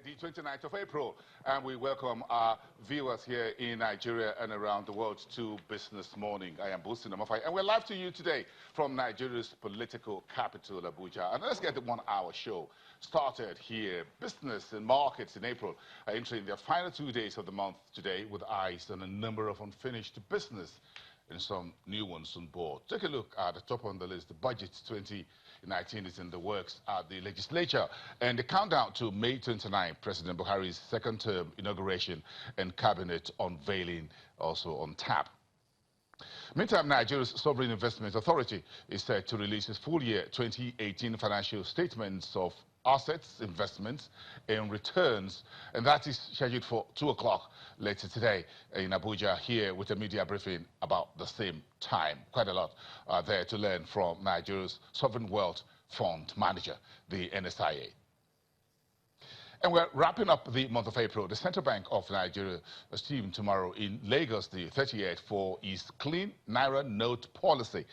the 29th of April, and we welcome our viewers here in Nigeria and around the world to Business Morning. I am Bosin Amafai, and we're live to you today from Nigeria's political capital, Abuja. And let's get the 1 hour show started here. Business and markets in April are entering their final 2 days of the month today with eyes on a number of unfinished business and some new ones on board. Take a look at the top on the list. The budget 2019 is in the works at the legislature, and the countdown to May 29, President Buhari's second term inauguration and cabinet unveiling also on tap. Meantime, Nigeria's Sovereign Investment Authority is set to release its full year 2018 financial statements of assets, investments, and returns, and that is scheduled for 2 o'clock later today in Abuja, here with a media briefing about the same time. Quite a lot there to learn from Nigeria's Sovereign Wealth Fund manager, the NSIA. And we're wrapping up the month of April. The Central Bank of Nigeria is team tomorrow in Lagos, the 38th, for its clean Naira note policy.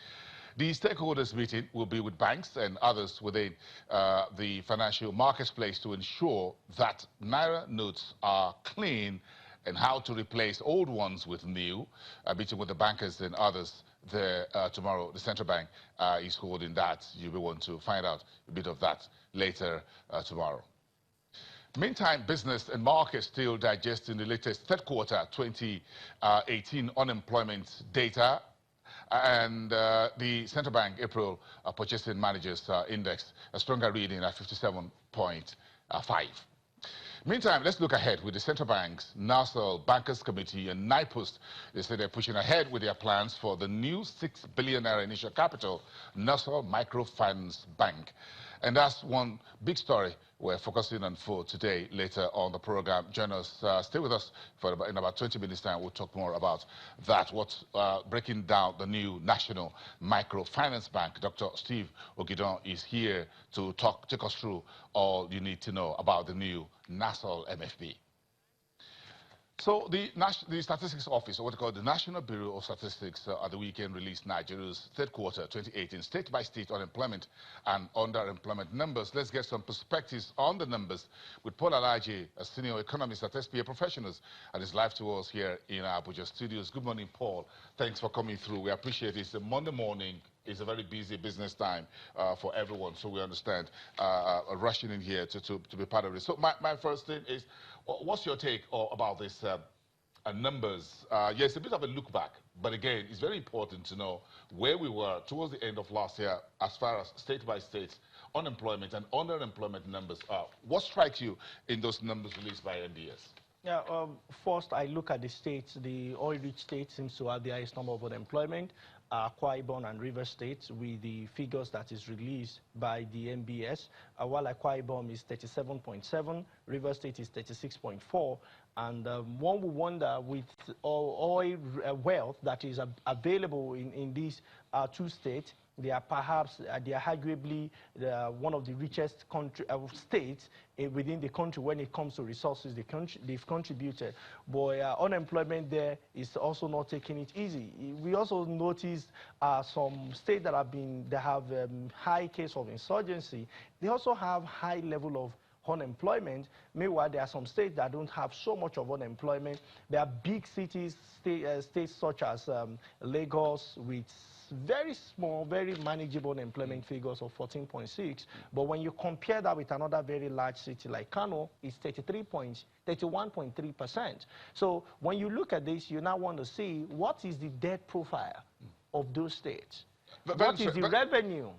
The stakeholders meeting will be with banks and others within the financial marketplace to ensure that Naira notes are clean and how to replace old ones with new. Meeting with the bankers and others there tomorrow. The Central Bank is holding that. You'll be want to find out a bit of that later tomorrow. Meantime, business and markets still digesting the latest third quarter 2018 unemployment data. And the Central Bank April Purchasing Managers Index, a stronger reading at 57.5. Meantime, let's look ahead with the Central Bank's National Bankers Committee and NIPOST. They say they're pushing ahead with their plans for the new $6 billion initial capital National Microfinance Bank. And that's one big story we're focusing on for today, later on the program. Join us, stay with us for in about 20 minutes time. We'll talk more about that. What's breaking down the new National Microfinance Bank. Dr. Steve Ogidon is here to take us through all you need to know about the new National MFB. So the Statistics Office, or what we call the National Bureau of Statistics, at the weekend released Nigeria's third quarter 2018 state-by-state unemployment and underemployment numbers. Let's get some perspectives on the numbers with Paul Alaji, a senior economist at SPA Professionals, and is live to us here in our Abuja studios. Good morning, Paul. Thanks for coming through. We appreciate it. It's a Monday morning. It's a very busy business time for everyone, so we understand rushing in here to be part of this. So my first thing is, what's your take about this numbers? Yes, a bit of a look back, but again, it's very important to know where we were towards the end of last year as far as state-by-state unemployment and underemployment numbers are. What strikes you in those numbers released by NBS? Yeah, first I look at the states. The oil-rich state seems to have the highest number of unemployment. Akwa Ibom and Rivers State with the figures that is released by the NBS, while Akwa Ibom is 37.7, Rivers State is 36.4, and one would wonder with oil wealth that is available in these two states, they are perhaps, they are arguably one of the richest states within the country when it comes to resources they've contributed. But unemployment there is also not taking it easy. We also noticed some states that have high case of insurgency. They also have high level of unemployment. Meanwhile, there are some states that don't have so much of unemployment. There are big cities, states such as Lagos, with very small, very manageable unemployment figures of 14.6. But when you compare that with another very large city like Kano, it's 31.3%. So when you look at this, you now want to see what is the debt profile of those states. What is the revenue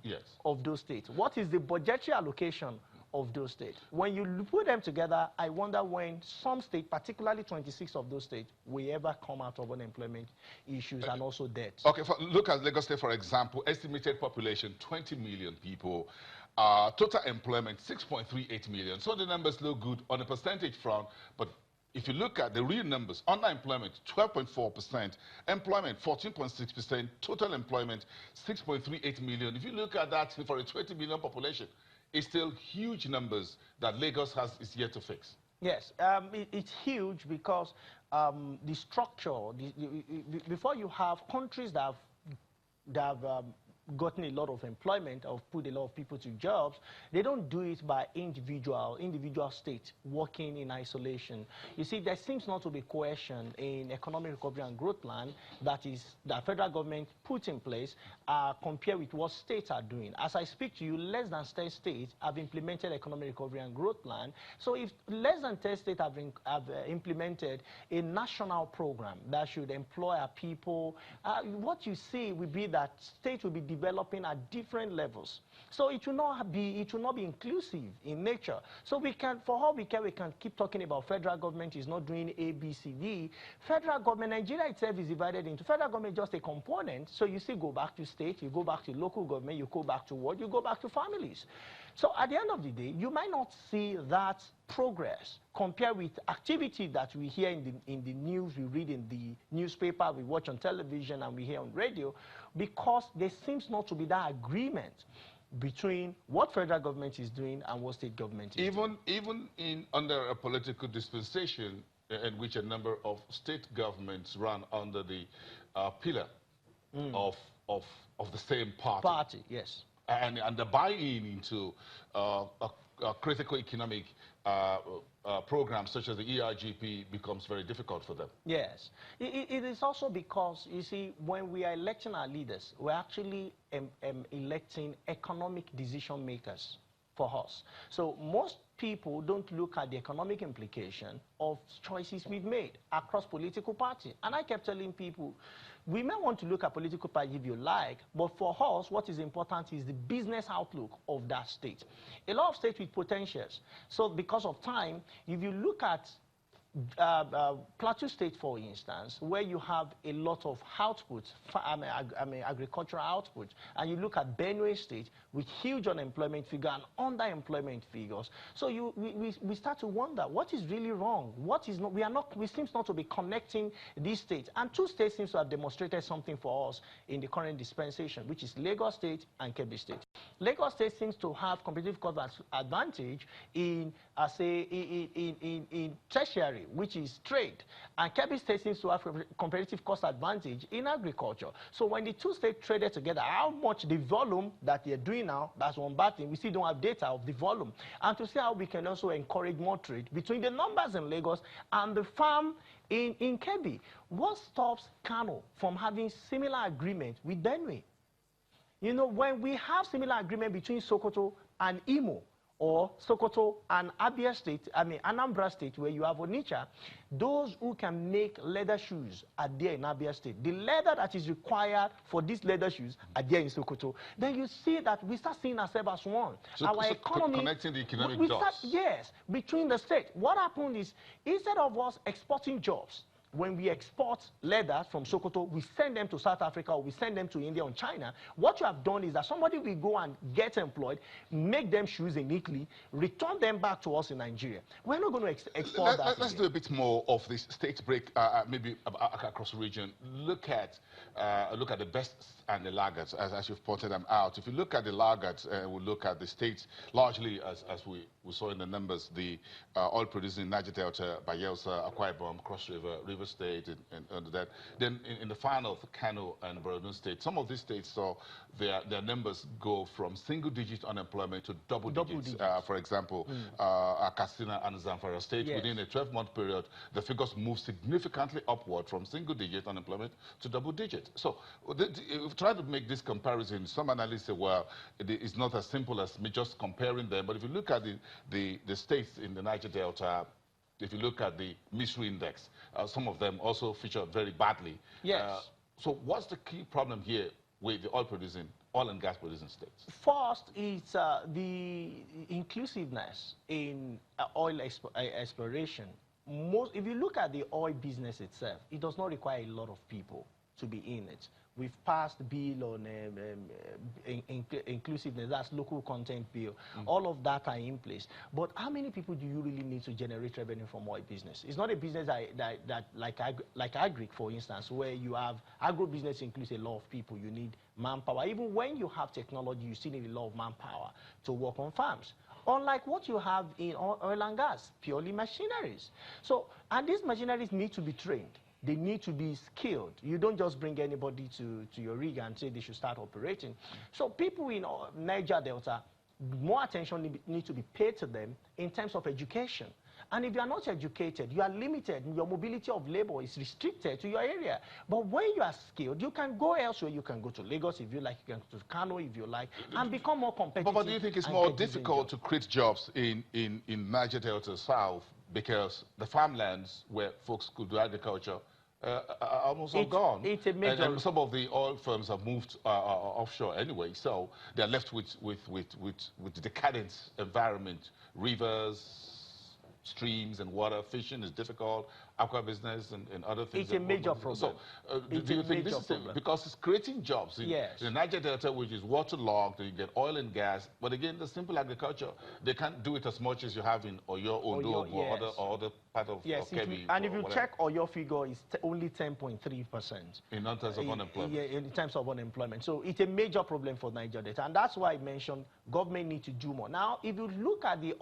of those states? What is the budgetary allocation of those states? When you put them together, I wonder when some states, particularly 26 of those states, will ever come out of unemployment issues and also debt. Okay, look at Lagos State, for example. Estimated population, 20 million people. Total employment, 6.38 million. So the numbers look good on the percentage front, but if you look at the real numbers, underemployment, 12.4%, employment, 14.6%, total employment, 6.38 million. If you look at that for a 20 million population, it's still huge numbers that Lagos is yet to fix. Yes, it's huge because the structure, before you have countries that have gotten a lot of employment, or put a lot of people to jobs, they don't do it by individual states working in isolation. You see, there seems not to be cohesion in economic recovery and growth plan that federal government put in place compared with what states are doing. As I speak to you, less than 10 states have implemented economic recovery and growth plan. So if less than 10 states have implemented a national program that should employ our people, what you see will be that states will be developing at different levels. So it will not be inclusive in nature. So we can, for all we can keep talking about federal government is not doing A, B, C, D. Federal government, Nigeria itself is divided into federal government just a component. So you see, go back to state, you go back to local government, you go back to what? You go back to families. So at the end of the day, you might not see that progress compared with activity that we hear in the news, we read in the newspaper, we watch on television, and we hear on radio, because there seems not to be that agreement between what federal government is doing and what state government is doing. Even under a political dispensation in which a number of state governments run under the pillar of the same party. Yes. And the buy-in into critical economic programs such as the ERGP becomes very difficult for them. Yes. It is also because, you see, when we are electing our leaders, we're actually electing economic decision makers for us. So most people don't look at the economic implication of choices we've made across political parties. And I kept telling people, we may want to look at political party if you like, but for us, what is important is the business outlook of that state. A lot of states with potentials. So because of time, if you look at Plateau State, for instance, where you have a lot of output, agricultural output, and you look at Benue State with huge unemployment figure and underemployment figures, so we start to wonder what is really wrong. What is not? We seem not to be connecting these states, and two states seem to have demonstrated something for us in the current dispensation, which is Lagos State and Kebbi State. Lagos State seems to have competitive cost advantage in tertiary, which is trade, and Kebbi State seems to have competitive cost advantage in agriculture. So when the two states traded together, how much the volume that they're doing now, that's one bad thing. We still don't have data of the volume, and to see how we can also encourage more trade between the numbers in Lagos and the farm in Kebbi. What stops Kano from having similar agreement with Benue? You know, when we have similar agreement between Sokoto and Imo, or Sokoto and Abia State, Anambra State, where you have Onitsha, those who can make leather shoes are there in Abia State. The leather that is required for these leather shoes are there in Sokoto. Then you see that we start seeing ourselves as one. So, our economy, connecting the economic dots. Yes, between the states. What happened is, instead of us exporting jobs, when we export leather from Sokoto, we send them to South Africa, or we send them to India or China. What you have done is that somebody will go and get employed, make them shoes in Italy, return them back to us in Nigeria. We're not going to export that. Let's do a bit more of this state break, maybe across the region. Look at the best and the laggards, as you've pointed them out. If you look at the laggards, we look at the states, largely as we saw in the numbers, the oil producing Niger Delta, Bayelsa, Akwa Ibom, Cross River, River State, and that. Then in the final, Kano and Borno State, some of these states saw their numbers go from single-digit unemployment to double digits. For example, Katsina and Zamfara State, yes, within a 12-month period, the figures moved significantly upward from single-digit unemployment to double-digit. So try to make this comparison. Some analysts say, well, it's not as simple as me just comparing them. But if you look at the states in the Niger Delta, if you look at the misery index, some of them also feature very badly. Yes. So what's the key problem here with the oil and gas producing states? First, it's the inclusiveness in oil exploration. If you look at the oil business itself, it does not require a lot of people to be in it. We've passed the bill on inclusiveness, that's local content bill. All of that are in place. But how many people do you really need to generate revenue from oil business? It's not a business that like agri, for instance, where you have agro-business includes a lot of people. You need manpower. Even when you have technology, you still need a lot of manpower to work on farms. Unlike what you have in oil and gas, purely machineries. So, and these machineries need to be trained. they need to be skilled. You don't just bring anybody to your rig and say they should start operating. So people in Niger Delta, more attention needs to be paid to them in terms of education. And if you are not educated, you are limited. Your mobility of labor is restricted to your area. But when you are skilled, you can go elsewhere. You can go to Lagos if you like. You can go to Kano if you like, and become more competitive. But do you think it's more difficult to create jobs in Niger Delta South because the farmlands where folks could do agriculture are almost all gone? It's a major... and some of the oil firms have moved offshore anyway, so they're left with the decadent environment, rivers, streams and water. Fishing is difficult, aqua business and other things. It's a major problem. So do you think this is because it's creating jobs in the Niger Delta, which is waterlogged, you get oil and gas, but again, the simple agriculture, they can't do it as much as you have in Oyo, Ondo, or other part of Kebbi. And if you check Oyo figure, it's only 10.3%. In terms of unemployment. Yeah, in terms of unemployment. So it's a major problem for Niger Delta, and that's why I mentioned government need to do more. Now, if you look at the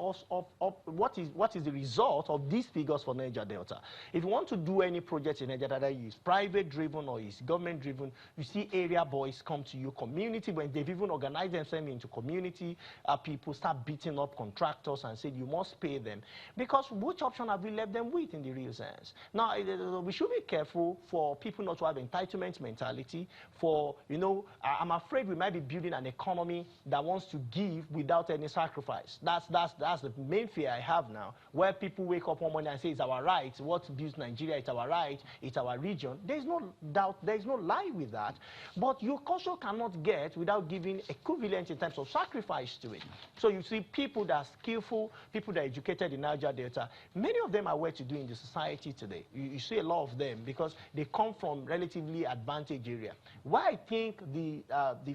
what is the result of these figures for Niger Delta, if you want to do any project in Niger Delta, is private-driven or is government-driven, you see area boys come to you, community, when they've even organized themselves into community, people start beating up contractors and say, you must pay them. Because which option have we left them with in the real sense? Now, we should be careful for people not to have entitlement mentality, for, you know, I'm afraid we might be building an economy that wants to give without any sacrifice. That's the main fear I have now, where people wake up one morning and say, it's our right, what builds Nigeria, it's our right, it's our region. There's no doubt, there's no lie with that. But you also cannot get without giving equivalent in terms of sacrifice to it. So you see people that are skillful, people that are educated in Niger Delta, many of them are well-to-do in the society today. You see a lot of them because they come from relatively advantaged area. Why I think the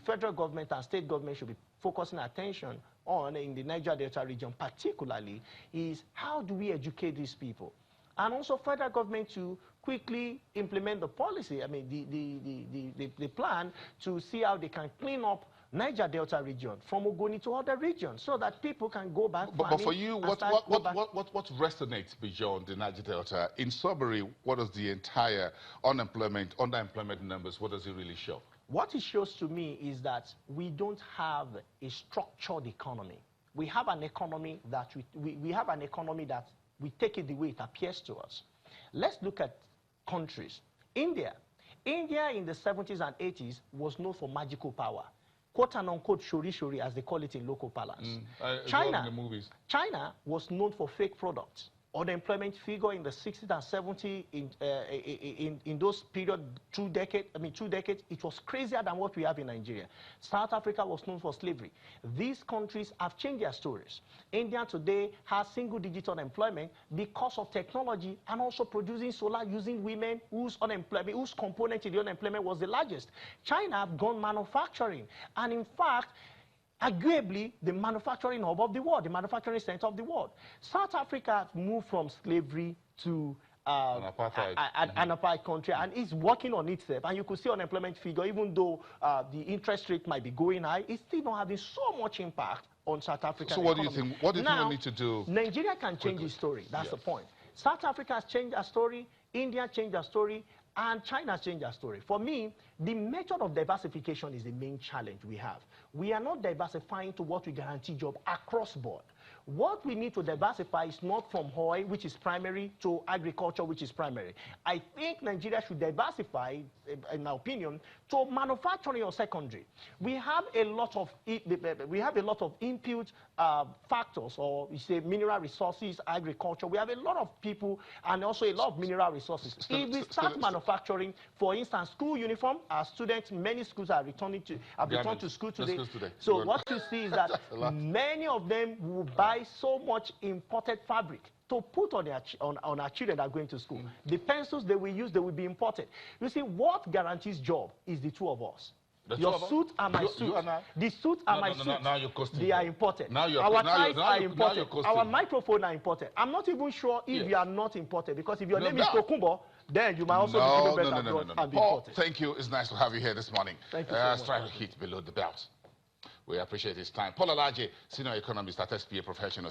federal government and state government should be focusing attention on in the Niger Delta region particularly is how do we educate these people? And also federal government to quickly implement the policy, I mean, the plan to see how they can clean up Niger Delta region from Ogoni to other regions so that people can go back. But for you, what resonates beyond the Niger Delta? In summary, what does the entire underemployment numbers, what does it really show? What it shows to me is that we don't have a structured economy. We have an economy that we take it the way it appears to us. Let's look at countries. India in the 70s and 80s was known for magical power. Quote and unquote shori as they call it in local parlance. China was known for fake products. Unemployment figure in the 60s and 70s in those period, 2 decades, it was crazier than what we have in Nigeria. South Africa was known for slavery. These countries have changed their stories. India today has single-digit unemployment because of technology and also producing solar using women whose component in the unemployment was the largest. China have gone manufacturing, and in fact, arguably the manufacturing hub of the world, the manufacturing center of the world. South Africa moved from slavery to an apartheid country, and it's working on itself. And you could see unemployment figure, even though the interest rate might be going high, it's still not having so much impact on South Africa. So what do you think? What do you think we need to do? Nigeria can change its story. That's the point. South Africa has changed their story. India changed their story. And China has changed their story. For me, the method of diversification is the main challenge we have. We are not diversifying to what we guarantee job across board. What we need to diversify is not from oil, which is primary, to agriculture, which is primary. I think Nigeria should diversify, in my opinion, to manufacturing or secondary. We have a lot of input factors, or we say mineral resources, agriculture. We have a lot of people and also a lot of mineral resources. If we start manufacturing, for instance, school uniform, our students, many schools are returned to school today. So what you see is that many of them will buy so much imported fabric to put on our children that are going to school. The pencils they will use, they will be imported. You see, what guarantees job is the two of us. Your suit and my suit. The suit and my suit. Now you're costing. They are imported. Our ties are imported. Our microphone are imported. I'm not even sure if you are not imported, because if your name is Tokumbo, then you might also be given better and be imported. Thank you. It's nice to have you here this morning. Thank you so much. Strike a hit below the belt. We appreciate his time. Paul Alaje, senior economist at SPA Professional.